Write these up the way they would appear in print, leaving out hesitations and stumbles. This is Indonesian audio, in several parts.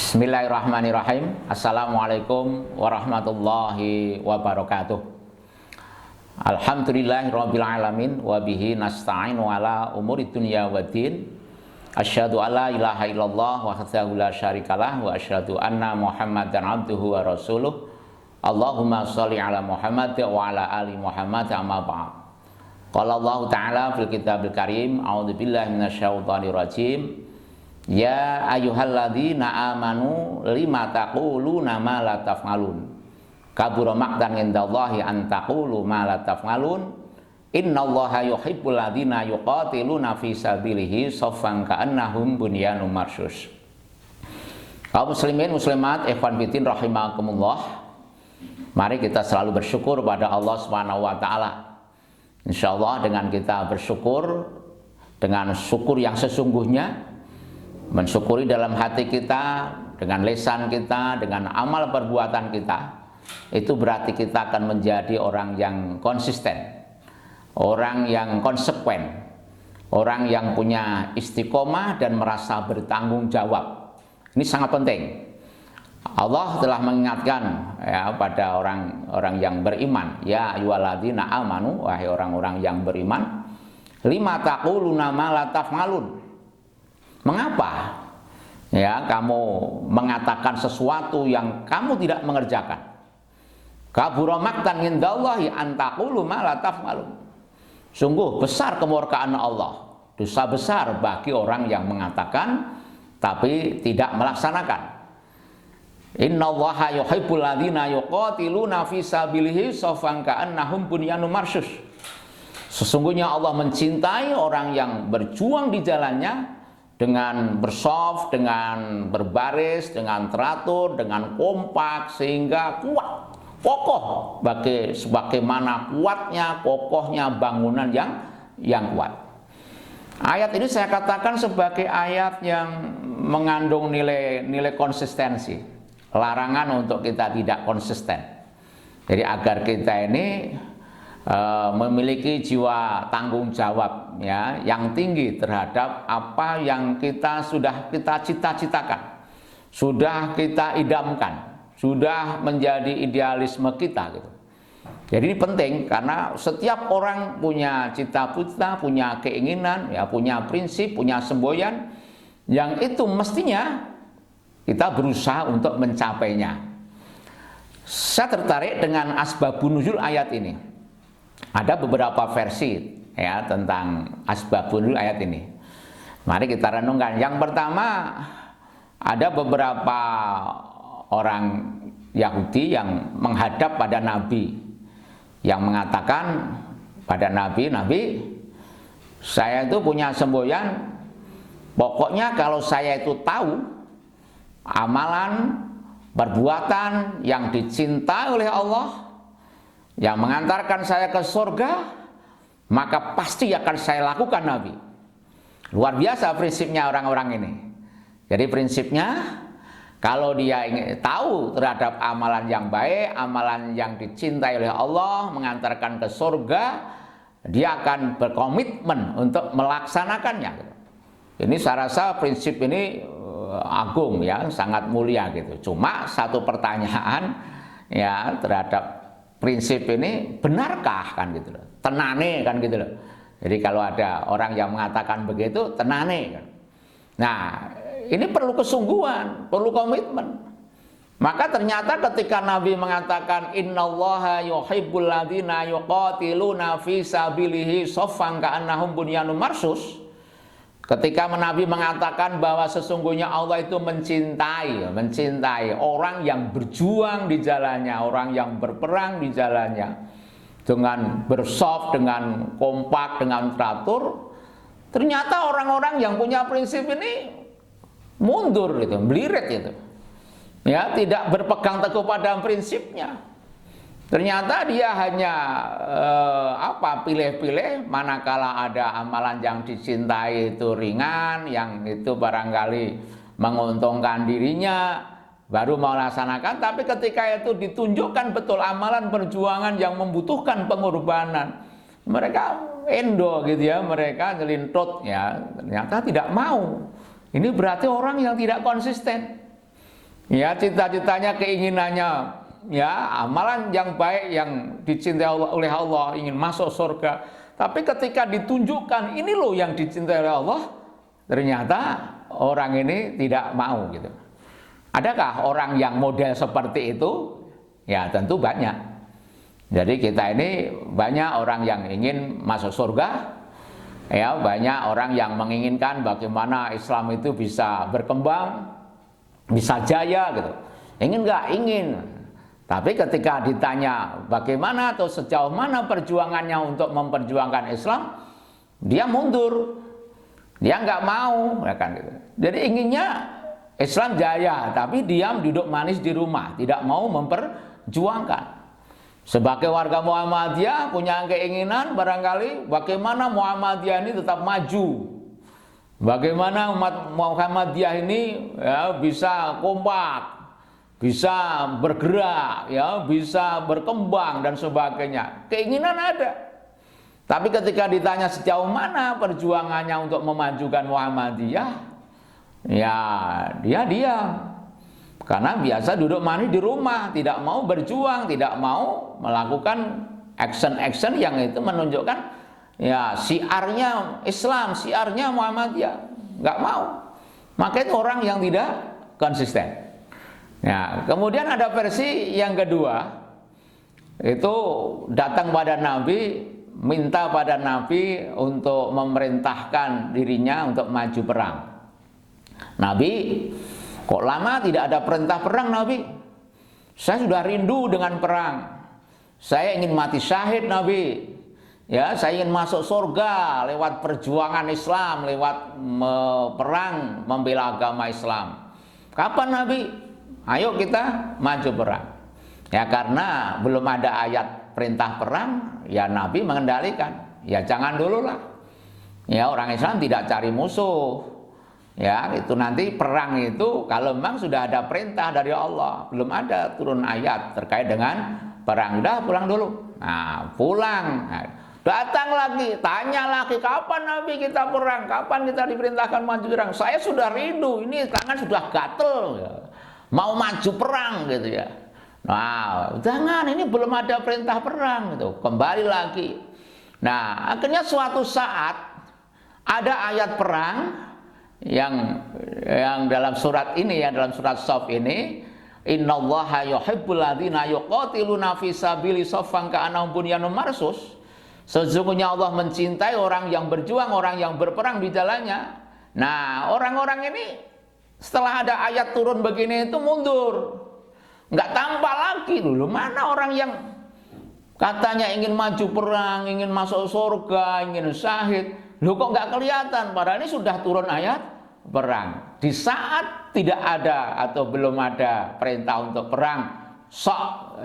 Bismillahirrahmanirrahim. Assalamualaikum warahmatullahi wabarakatuh. Alhamdulillahirabbil alamin wa bihi nasta'inu ala umuri dunya waddin. Asyhadu alla ilaha illallah wahdahu la syarikalah wa asyhadu anna Muhammadan abduhu wa rasuluh. Allahumma shalli ala Muhammad wa ala ali Muhammad amma ba'd. Qala Allah Ta'ala fil kitabil karim, a'udzubillahi minasyaitonir rajim. Ya ayyuhalladzina amanu lima taquluna ma la taf'alun. Kabura maqtan indallahi an taqulu ma la taf'alun. Innallaha yuhibbul ladzina yuqatiluna fi sabilihi shaffan ka'annahum bunyanun marsus. Kaum muslimin muslimat ikhwan fillah rahimakumullah. Mari kita selalu bersyukur pada Allah Subhanahu wa taala. Insyaallah dengan kita bersyukur dengan syukur yang sesungguhnya, mensyukuri dalam hati kita, dengan lisan kita, dengan amal perbuatan kita, itu berarti kita akan menjadi orang yang konsisten, orang yang konsekuen, orang yang punya istiqomah dan merasa bertanggung jawab. Ini sangat penting. Allah telah mengingatkan ya, pada orang-orang yang beriman, ya ayyuhalladzina amanu, wahai orang-orang yang beriman, lima taquluna ma la taf'alun. Mengapa ya kamu mengatakan sesuatu yang kamu tidak mengerjakan? Kabura maqtan indallahi an taqulu ma la taf'alun. Sungguh besar kemurkaan Allah, dosa besar bagi orang yang mengatakan tapi tidak melaksanakan. Innallaha yuhibbul ladzina yuqatiluna fi sabilihi shaffan ka'annahum bunyanun marsus. Sesungguhnya Allah mencintai orang yang berjuang di jalannya dengan bersoft, dengan berbaris, dengan teratur, dengan kompak sehingga kuat, kokoh sebagaimana kuatnya, kokohnya bangunan yang kuat. Ayat ini saya katakan sebagai ayat yang mengandung nilai konsistensi, larangan untuk kita tidak konsisten. Jadi agar kita ini memiliki jiwa tanggung jawab ya yang tinggi terhadap apa yang sudah kita cita-citakan, sudah kita idamkan, sudah menjadi idealisme kita gitu. Jadi ini penting karena setiap orang punya cita-cita, punya keinginan, ya punya prinsip, punya semboyan yang itu mestinya kita berusaha untuk mencapainya. Saya tertarik dengan asbabun nuzul ayat ini. Ada beberapa versi ya tentang asbabun nuzul ayat ini. Mari kita renungkan. Yang pertama, ada beberapa orang Yahudi yang menghadap pada Nabi, yang mengatakan pada Nabi, saya itu punya semboyan, pokoknya kalau saya itu tahu amalan, perbuatan yang dicintai oleh Allah, yang mengantarkan saya ke surga, maka pasti akan saya lakukan Nabi. Luar biasa prinsipnya orang-orang ini. Jadi prinsipnya kalau dia ingin tahu terhadap amalan yang baik, amalan yang dicintai oleh Allah, mengantarkan ke surga, dia akan berkomitmen untuk melaksanakannya. Ini saya rasa prinsip ini agung ya, sangat mulia gitu. Cuma satu pertanyaan ya terhadap prinsip ini, benarkah kan gitu loh, tenane kan gitu loh. Jadi kalau ada orang yang mengatakan begitu, tenane kan. Nah ini perlu kesungguhan, perlu komitmen. Maka ternyata ketika Nabi mengatakan innallaha yuhibbul ladzina yuqatiluna fi sabilihi shaffan ka'annahum bunyanun marsus, ketika Nabi mengatakan bahwa sesungguhnya Allah itu mencintai orang yang berjuang di jalannya, orang yang berperang di jalannya, dengan bersoft, dengan kompak, dengan teratur. Ternyata orang-orang yang punya prinsip ini mundur gitu, melirit gitu. Ya, tidak berpegang teguh pada prinsipnya. Ternyata dia hanya pilih-pilih, manakala ada amalan yang dicintai itu ringan, yang itu barangkali menguntungkan dirinya, baru mau laksanakan. Tapi ketika itu ditunjukkan betul amalan perjuangan yang membutuhkan pengorbanan, mereka endo gitu ya, mereka nyelintut ya, ternyata tidak mau. Ini berarti orang yang tidak konsisten. Ya, cita-citanya, keinginannya, ya amalan yang baik yang dicintai oleh Allah, ingin masuk surga. Tapi ketika ditunjukkan ini loh yang dicintai oleh Allah, ternyata orang ini tidak mau gitu. Adakah orang yang model seperti itu? Ya tentu banyak. Jadi kita ini banyak orang yang ingin masuk surga, ya banyak orang yang menginginkan bagaimana Islam itu bisa berkembang, bisa jaya gitu. Ingin nggak? Ingin. Tapi ketika ditanya bagaimana atau sejauh mana perjuangannya untuk memperjuangkan Islam, dia mundur. Dia nggak mau, ya kan gitu. Jadi inginnya Islam jaya, tapi diam duduk manis di rumah, tidak mau memperjuangkan. Sebagai warga Muhammadiyah punya keinginan barangkali bagaimana Muhammadiyah ini tetap maju. Bagaimana umat Muhammadiyah ini ya, bisa kompak, bisa bergerak, ya, bisa berkembang dan sebagainya. Keinginan ada. Tapi ketika ditanya sejauh mana perjuangannya untuk memajukan Muhammadiyah, ya dia diam. Karena biasa duduk manis di rumah, tidak mau berjuang, tidak mau melakukan action-action yang itu menunjukkan ya siarnya Islam, siarnya Muhammadiyah, nggak mau. Maka itu orang yang tidak konsisten. Ya, kemudian ada versi yang kedua, itu datang pada Nabi, minta pada Nabi untuk memerintahkan dirinya untuk maju perang. Nabi, kok lama tidak ada perintah perang Nabi? Saya sudah rindu dengan perang. Saya ingin mati syahid Nabi. Ya, saya ingin masuk surga lewat perjuangan Islam, lewat perang membela agama Islam. Kapan Nabi? Ayo kita maju perang. Ya karena belum ada ayat perintah perang, ya Nabi mengendalikan. Ya jangan dulu lah. Ya orang Islam tidak cari musuh. Ya itu nanti perang itu kalau memang sudah ada perintah dari Allah, belum ada turun ayat terkait dengan perang. Udah pulang dulu. Nah pulang. Datang lagi, tanya lagi, kapan Nabi kita perang? Kapan kita diperintahkan maju perang? Saya sudah rindu, ini tangan sudah gatel, ya. Mau maju perang gitu ya. Nah, jangan, ini belum ada perintah perang gitu. Kembali lagi. Nah, akhirnya suatu saat ada ayat perang yang dalam surat ini ya, dalam surat Shaf ini, innallaha yuhibbul ladzina yuqatiluna fi sabili shaffan ka'annahum bunyanun marsus. Sesungguhnya Allah mencintai orang yang berjuang, orang yang berperang di jalannya. Nah, orang-orang ini setelah ada ayat turun begini itu mundur. Nggak tampak lagi dulu. Mana orang yang katanya ingin maju perang, ingin masuk surga, ingin syahid. Loh kok nggak kelihatan? Padahal ini sudah turun ayat perang. Di saat tidak ada atau belum ada perintah untuk perang, sok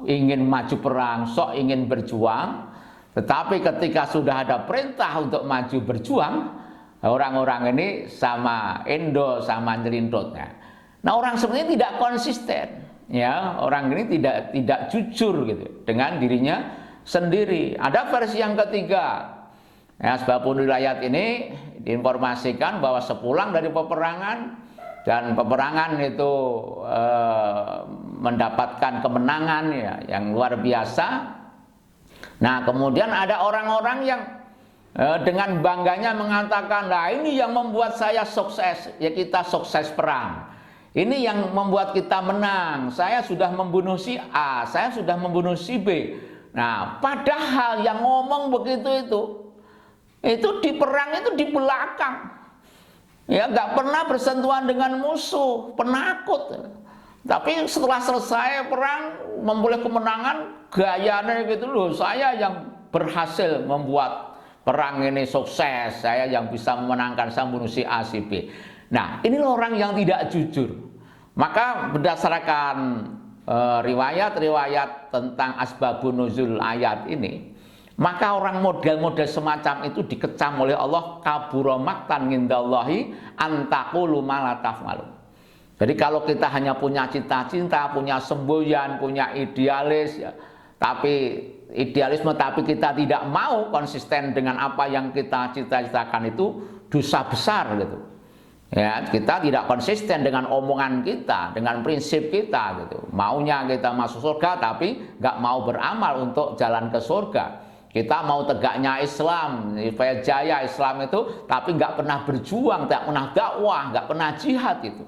ingin maju perang, sok ingin berjuang. Tetapi ketika sudah ada perintah untuk maju berjuang, orang-orang ini sama Indo, sama nyelintutnya. Nah orang seperti ini tidak konsisten, ya orang ini tidak jujur gitu dengan dirinya sendiri. Ada versi yang ketiga, ya sebab wilayah ini diinformasikan bahwa sepulang dari peperangan dan peperangan itu mendapatkan kemenangan ya, yang luar biasa. Nah kemudian ada orang-orang yang dengan bangganya mengatakan, nah ini yang membuat saya sukses, ya kita sukses perang. Ini yang membuat kita menang. Saya sudah membunuh si A, saya sudah membunuh si B. Nah padahal yang ngomong begitu itu di perang itu di belakang. Ya nggak pernah bersentuhan dengan musuh, penakut. Tapi setelah selesai perang, memperoleh kemenangan, gayanya gitu loh. Saya yang berhasil membuat perang ini sukses. Saya yang bisa memenangkan, saya membunuh si A, si B. Nah, inilah orang yang tidak jujur. Maka berdasarkan riwayat-riwayat tentang asbabun nuzul ayat ini, maka orang model-model semacam itu dikecam oleh Allah, kabura maqtan indallahi antaqulu ma la taf'alun. Jadi kalau kita hanya punya cita-cita, punya semboyan, punya idealis, ya, tapi idealisme tapi kita tidak mau konsisten dengan apa yang kita cita-citakan itu dosa besar gitu. Ya, kita tidak konsisten dengan omongan kita, dengan prinsip kita gitu. Maunya kita masuk surga tapi nggak mau beramal untuk jalan ke surga. Kita mau tegaknya Islam, supaya jaya Islam itu, tapi nggak pernah berjuang, tidak pernah dakwah, nggak pernah jihad itu.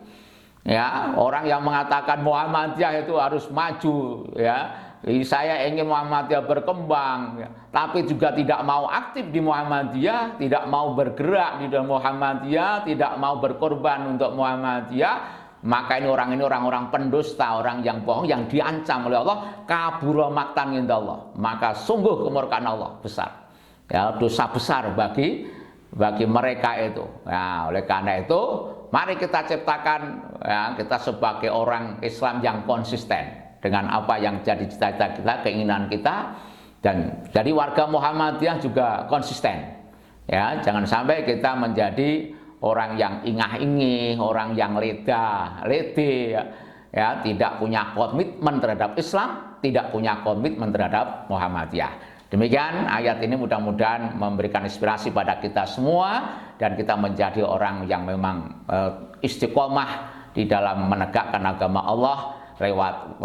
Ya, orang yang mengatakan Muhammadiyah itu harus maju, ya. Saya ingin Muhammadiyah berkembang, ya. Tapi juga tidak mau aktif di Muhammadiyah, tidak mau bergerak di dalam Muhammadiyah, tidak mau berkorban untuk Muhammadiyah. Maka ini orang-orang pendusta, orang yang bohong, yang diancam oleh Allah, kabura maktan inda Allah. Maka sungguh kemurkaan Allah besar. Ya, dosa besar bagi mereka itu. Nah, oleh karena itu, mari kita ciptakan, ya, kita sebagai orang Islam yang konsisten dengan apa yang jadi cita-cita kita, keinginan kita, dan jadi warga Muhammadiyah juga konsisten. Ya, jangan sampai kita menjadi orang yang ingah-ingih, orang yang lede, ya, tidak punya komitmen terhadap Islam, tidak punya komitmen terhadap Muhammadiyah. Demikian ayat ini mudah-mudahan memberikan inspirasi pada kita semua, dan kita menjadi orang yang memang istiqomah di dalam menegakkan agama Allah lewat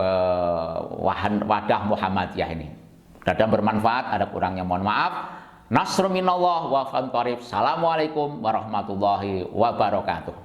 wadah Muhammadiyah ini. Mudah-mudahan bermanfaat, ada kurangnya mohon maaf. Nasrun minallah wa fathun qarib. Assalamualaikum warahmatullahi wabarakatuh.